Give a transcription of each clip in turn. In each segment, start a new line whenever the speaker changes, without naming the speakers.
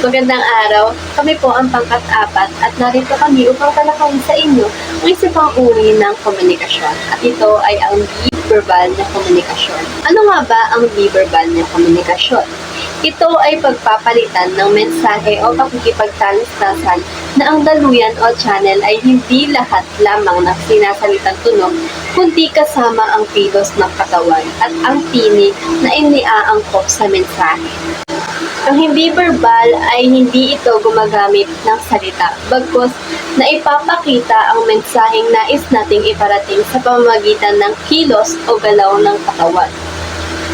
Magandang araw. Kami po ang pangkat-apat at narito kami upang talakayin sa inyo ang isa pang uri ng komunikasyon. At ito ay ang di-verbal na komunikasyon. Ano nga ba ang di-verbal na komunikasyon? Ito ay pagpapalitan ng mensahe o pakikipagtalistasan na ang daluyan o channel ay hindi lahat lamang ng sinasalitang tunog, kundi kasama ang kilos ng katawan at ang tinig na iniaangkop sa mensahe. Ang hindi verbal ay hindi ito gumagamit ng salita, bagkus na ipapakita ang mensaheng nais nating iparating sa pamamagitan ng kilos o galaw ng katawan.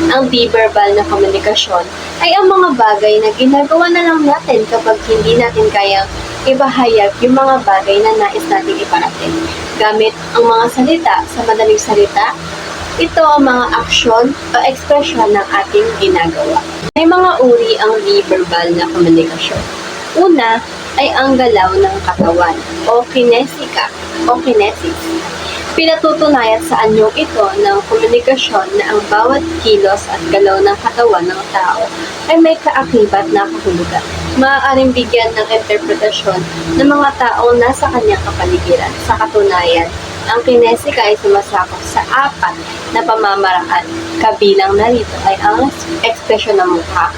Ang di-verbal na komunikasyon ay ang mga bagay na ginagawa na lang natin kapag hindi natin kayang ibahayag yung mga bagay na nais nating iparating. Gamit ang mga salita, sa madaling salita, ito ang mga aksyon o ekspresyon ng ating ginagawa. May mga uri ang di-verbal na komunikasyon. Una ay ang galaw ng katawan o kinesika o kinesis. Pinatutunayan sa anyong ito ng komunikasyon na ang bawat kilos at galaw ng katawan ng tao ay may kaakibat na kahulugan. Maaaring bigyan ng interpretasyon ng mga taong nasa kanyang kapaligiran. Sa katunayan, ang kinesika ay sumasakop sa apat na pamamaraan. Kabilang narito ay ang ekspresyon ng mukha,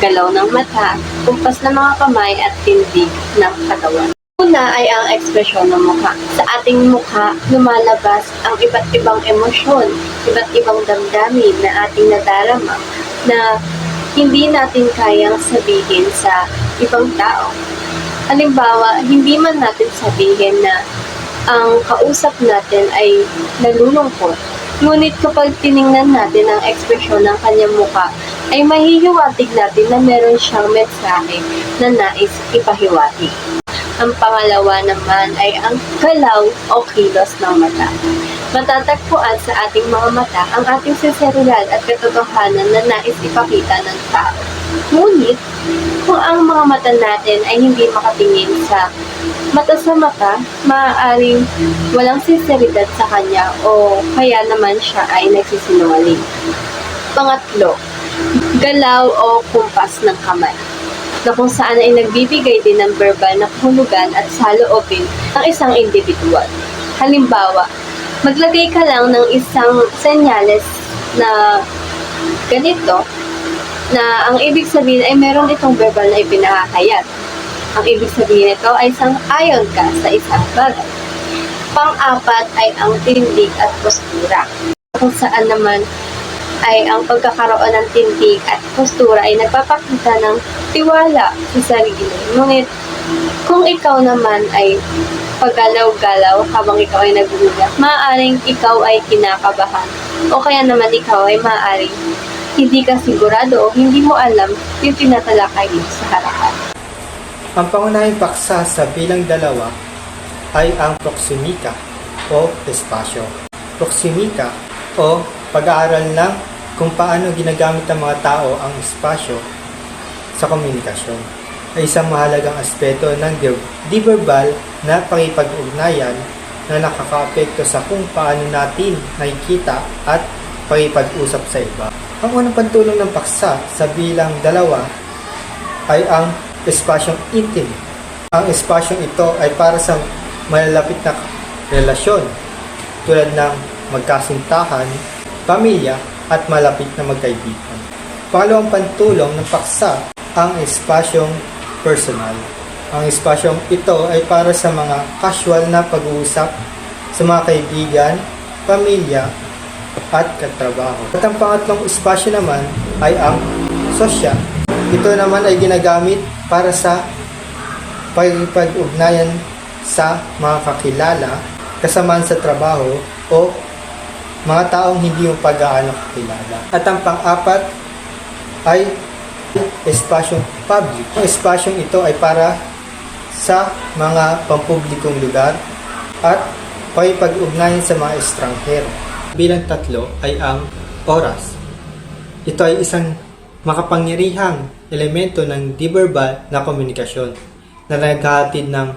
galaw ng mata, kumpas ng mga kamay at tindig ng katawan. Una ay ang ekspresyon ng mukha. Sa ating mukha, lumalabas ang iba't ibang emosyon, iba't ibang damdamin na ating nadarama na hindi natin kayang sabihin sa ibang tao. Halimbawa, hindi man natin sabihin na ang kausap natin ay nalulungkot. Ngunit kapag tiningnan natin ang ekspresyon ng kanyang mukha, ay mahihiwatig natin na meron siyang mensahe na nais ipahiwatig. Ang pangalawa naman ay ang galaw o kilos ng mata. Matatagpuan sa ating mga mata ang ating sinseridad at katotohanan na nais ipakita ng tao. Ngunit, kung ang mga mata natin ay hindi makatingin sa mata, maaaring walang sinseridad sa kanya o kaya naman siya ay nagsisinungaling. Pangatlo, galaw o kumpas ng kamay, na kung saan ay nagbibigay din ng verbal na kahulugan at saloobin ng isang individual. Halimbawa, maglagay ka lang ng isang senyales na ganito, na ang ibig sabihin ay meron itong verbal na ipinahahayag. Ang ibig sabihin nito ay sang-ayon ka sa isang bagay. Pang-apat ay ang tindig at postura, kung saan naman ay ang pagkakaroon ng tindig at postura ay nagpapakita ng tiwala sa sarili. Ngunit kung ikaw naman ay paggalaw-galaw habang ikaw ay nagugulat, maaaring ikaw ay kinakabahan o kaya naman ikaw ay maaaring hindi ka sigurado o hindi mo alam yung tinatalakay mo sa harapan.
Ang pangunahing paksa sa bilang dalawa ay ang proximika o espasyo. Proximika o pag-aaral ng kung paano ginagamit ng mga tao ang espasyo sa komunikasyon ay isang mahalagang aspeto ng di-verbal na pakipag-ugnayan na nakakaapekto sa kung paano natin nakikita at pakipag-usap sa iba. Ang unang pantulong ng paksa sa bilang dalawa ay ang espasyong intim. Ang espasyong ito ay para sa malalapit na relasyon tulad ng magkasintahan, pamilya at malapit na magkaibigan. Pangalawang pantulong ng paksa ang espasyong personal. Ang espasyong ito ay para sa mga casual na pag-uusap sa mga kaibigan, pamilya at katrabaho. At ang pangatlong espasyo naman ay ang sosyal. Ito naman ay ginagamit para sa pag-ugnayan sa mga kakilala, kasamaan sa trabaho o mga taong hindi mo pag-aano kakilala. At ang pang-apat ay espasyong public. Ang espasyong ito ay para sa mga pampublikong lugar at pakipag-ugnayan sa mga estranghero. Bilang tatlo ay ang oras. Ito ay isang makapangyarihang elemento ng di-verbal na komunikasyon na naghahatid ng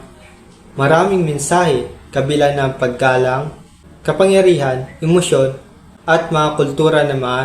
maraming mensahe kabilang ng paggalang, kapangyarihan, emosyon, at mga kultura ng mga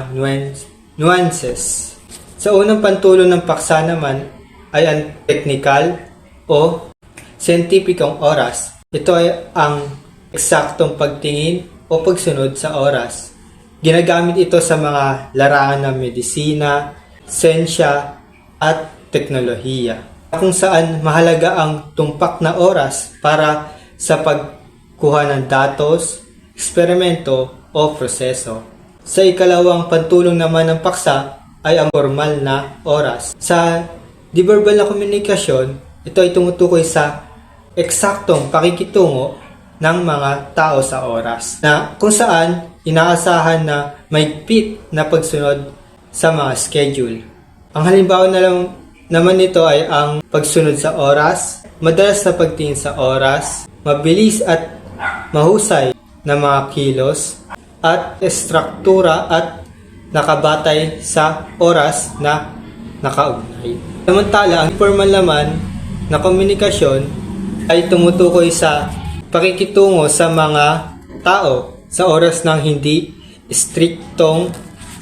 nuances. Sa unang pantulong ng paksa naman ay ang teknikal o siyentipikong oras. Ito ay ang eksaktong pagtingin o pagsunod sa oras. Ginagamit ito sa mga larangan ng medisina, siyensya, at teknolohiya, kung saan mahalaga ang tumpak na oras para sa pagkuha ng datos, eksperimento o proseso. Sa ikalawang pantulong naman ng paksa ay ang formal na oras. Sa di-verbal na komunikasyon, ito ay tumutukoy sa eksaktong pakikitungo ng mga tao sa oras, na kung saan inaasahan na mahigpit na pagsunod sa mga schedule. Ang halimbawa naman nito ay ang pagsunod sa oras, madalas na pagtingin sa oras, mabilis at mahusay na mga kilos, at estruktura at nakabatay sa oras na nakaugnay. Samantala, ang formal naman na komunikasyon ay tumutukoy sa pakikitungo sa mga tao sa oras ng hindi striktong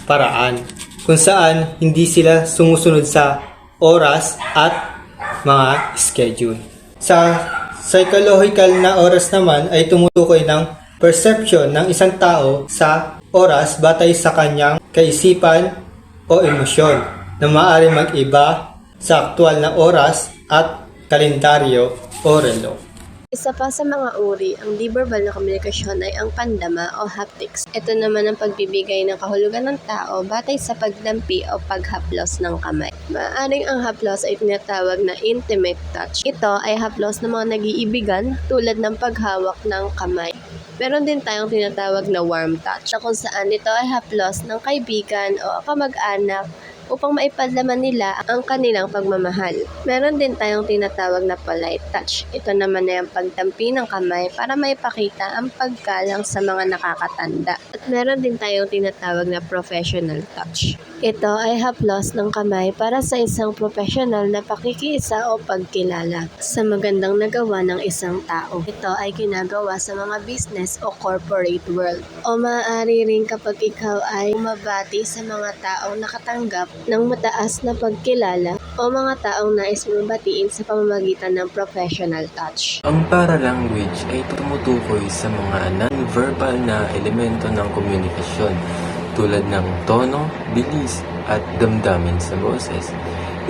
paraan, kung saan hindi sila sumusunod sa oras at mga schedule. Sa psychological na oras naman ay tumutukoy ng perception ng isang tao sa oras batay sa kanyang kaisipan o emosyon na maaaring mag-iba sa aktual na oras at kalendaryo o relo.
Isa pa sa mga uri, ang di-verbal na komunikasyon ay ang pandama o haptics. Ito naman ang pagbibigay ng kahulugan ng tao batay sa pagdampi o paghaplos ng kamay. Maaaring ang haplos ay tinatawag na intimate touch. Ito ay haplos ng mga nag-iibigan tulad ng paghawak ng kamay. Meron din tayong tinatawag na warm touch, na kung saan ito ay haplos ng kaibigan o kamag-anak upang maipadlaman nila ang kanilang pagmamahal. Meron din tayong tinatawag na polite touch. Ito naman ay ang pagtampi ng kamay para maipakita ang paggalang sa mga nakakatanda. At meron din tayong tinatawag na professional touch. Ito ay haplos ng kamay para sa isang professional na pakikiisa o pagkilala sa magandang nagawa ng isang tao. Ito ay ginagawa sa mga business o corporate world. O maaari rin kapag ikaw ay mabati sa mga taong nakatanggap ng mataas na pagkilala o mga taong nais mong batiin sa pamamagitan ng professional touch.
Ang paralanguage ay tumutukoy sa mga non-verbal na elemento ng komunikasyon tulad ng tono, bilis at damdamin sa boses.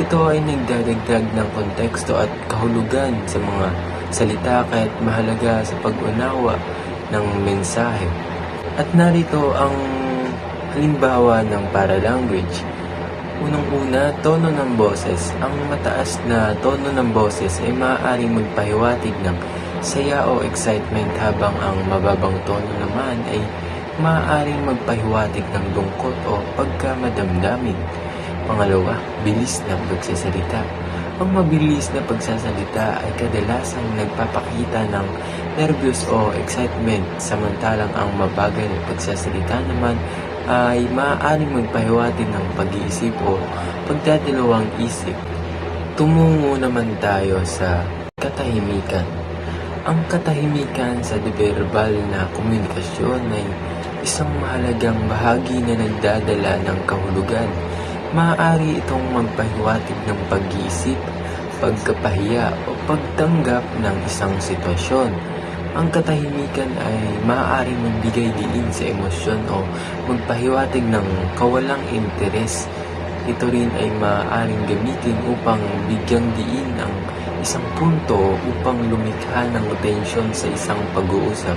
Ito ay nagdadagdag ng konteksto at kahulugan sa mga salita kahit mahalaga sa pag-unawa ng mensahe. At narito ang halimbawa ng paralanguage. Unang-una, tono ng boses. Ang mataas na tono ng boses ay maaaring magpahiwatig ng saya o excitement, habang ang mababang tono naman ay maaaring magpahiwatig ng lungkot o pagkamadamdamin. Pangalawa, bilis na pagsasalita. Ang mabilis na pagsasalita ay kadalasang nagpapakita ng nervyos o excitement, samantalang ang mabagal na pagsasalita naman ay maaaring magpahiwatig ng pag-iisip o pagdadalawang isip. Tumungo naman tayo sa katahimikan. Ang katahimikan sa di-verbal na komunikasyon ay isang mahalagang bahagi na nagdadala ng kahulugan. Maaari itong magpahiwatig ng pag-iisip, pagkapahiya o pagtanggap ng isang sitwasyon. Ang katahimikan ay maaaring magbigay diin sa emosyon o magpahiwatig ng kawalang interes. Ito rin ay maaaring gamitin upang bigyang diin ang isang punto upang lumikha ng tensyon sa isang pag-uusap.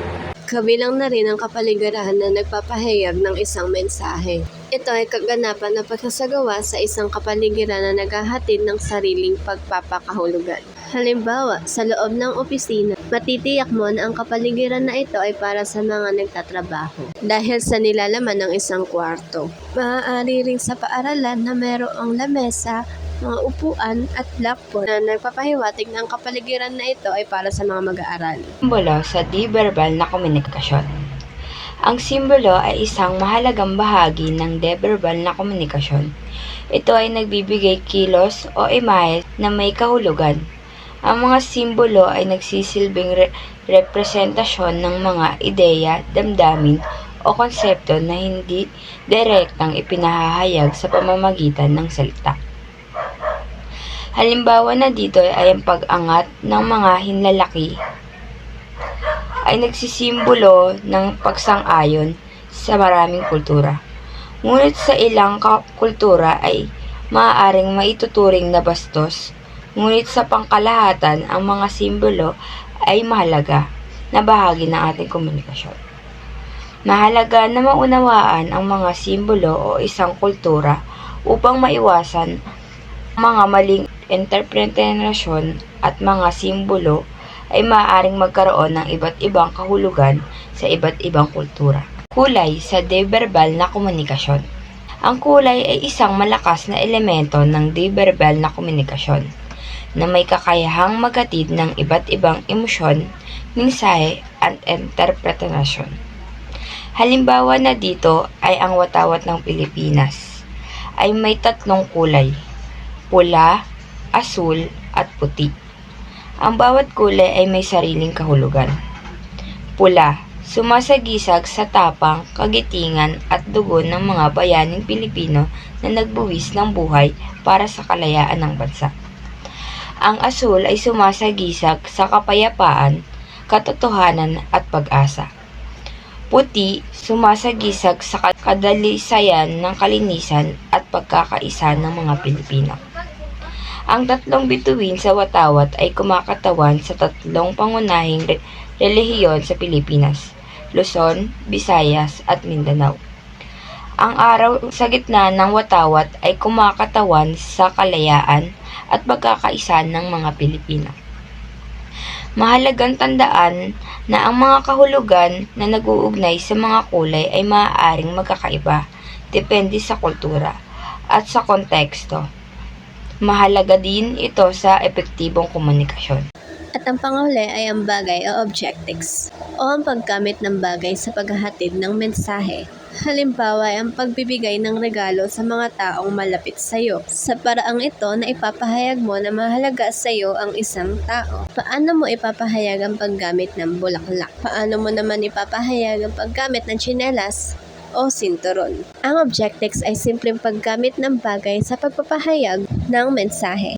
Kabilang na rin ang kapaligiran na nagpapahayag ng isang mensahe. Ito ay kaganapan na pagsasagawa sa isang kapaligiran na naghahatid ng sariling pagpapakahulugan. Halimbawa, sa loob ng opisina, matitiyak mo na ang kapaligiran na ito ay para sa mga nagtatrabaho dahil sa nilalaman ng isang kwarto. Maaari rin sa paaralan na mayroong lamesa, mga upuan at blackboard na nagpapahiwatig na ang kapaligiran na ito ay para sa mga mag-aaral.
Simbolo sa di-verbal na komunikasyon. Ang simbolo ay isang mahalagang bahagi ng di-verbal na komunikasyon. Ito ay nagbibigay kilos o imahe na may kahulugan. Ang mga simbolo ay nagsisilbing representasyon ng mga ideya, damdamin o konsepto na hindi direktang ipinahahayag sa pamamagitan ng salita. Halimbawa na dito ay ang pag-angat ng mga hinlalaki ay nagsisimbolo ng pagsang-ayon sa maraming kultura. Ngunit sa ilang kultura ay maaaring maituturing na bastos, ngunit sa pangkalahatan ang mga simbolo ay mahalaga na bahagi ng ating komunikasyon. Mahalaga na maunawaan ang mga simbolo o isang kultura upang maiwasan mga maling interpretasyon at mga simbolo ay maaaring magkaroon ng iba't ibang kahulugan sa iba't ibang kultura. Kulay sa di-verbal na komunikasyon. Ang kulay ay isang malakas na elemento ng di-verbal na komunikasyon na may kakayahang maghatid ng iba't ibang emosyon, mensahe at interpretasyon. Halimbawa na dito ay ang watawat ng Pilipinas ay may 3 kulay, pula, asul at puti. Ang bawat kulay ay may sariling kahulugan. Pula, sumasagisag sa tapang, kagitingan at dugo ng mga bayaning Pilipino na nagbuwis ng buhay para sa kalayaan ng bansa. Ang asul ay sumasagisag sa kapayapaan, katotohanan at pag-asa. Puti, sumasagisag sa kadalisayan ng kalinisan at pagkakaisa ng mga Pilipino. Ang 3 bituin sa watawat ay kumakatawan sa 3 pangunahing relihiyon sa Pilipinas, Luzon, Visayas at Mindanao. Ang araw sa gitna ng watawat ay kumakatawan sa kalayaan at pagkakaisa ng mga Pilipino. Mahalagang tandaan na ang mga kahulugan na nag-uugnay sa mga kulay ay maaaring magkakaiba depende sa kultura at sa konteksto. Mahalaga din ito sa epektibong komunikasyon.
At ang panghuli ay ang bagay o objectives o ang paggamit ng bagay sa paghahatid ng mensahe. Halimbawa ay ang pagbibigay ng regalo sa mga taong malapit sa iyo. Sa paraang ito na ipapahayag mo na mahalaga sa iyo ang isang tao. Paano mo ipapahayag ang paggamit ng bulaklak? Paano mo naman ipapahayag ang paggamit ng tsinelas o sinturon? Ang objectives ay simpleng paggamit ng bagay sa pagpapahayag ng mensahe.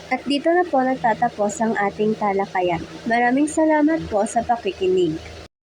At dito na po nagtatapos ang ating talakayan. Maraming salamat po sa pakikinig.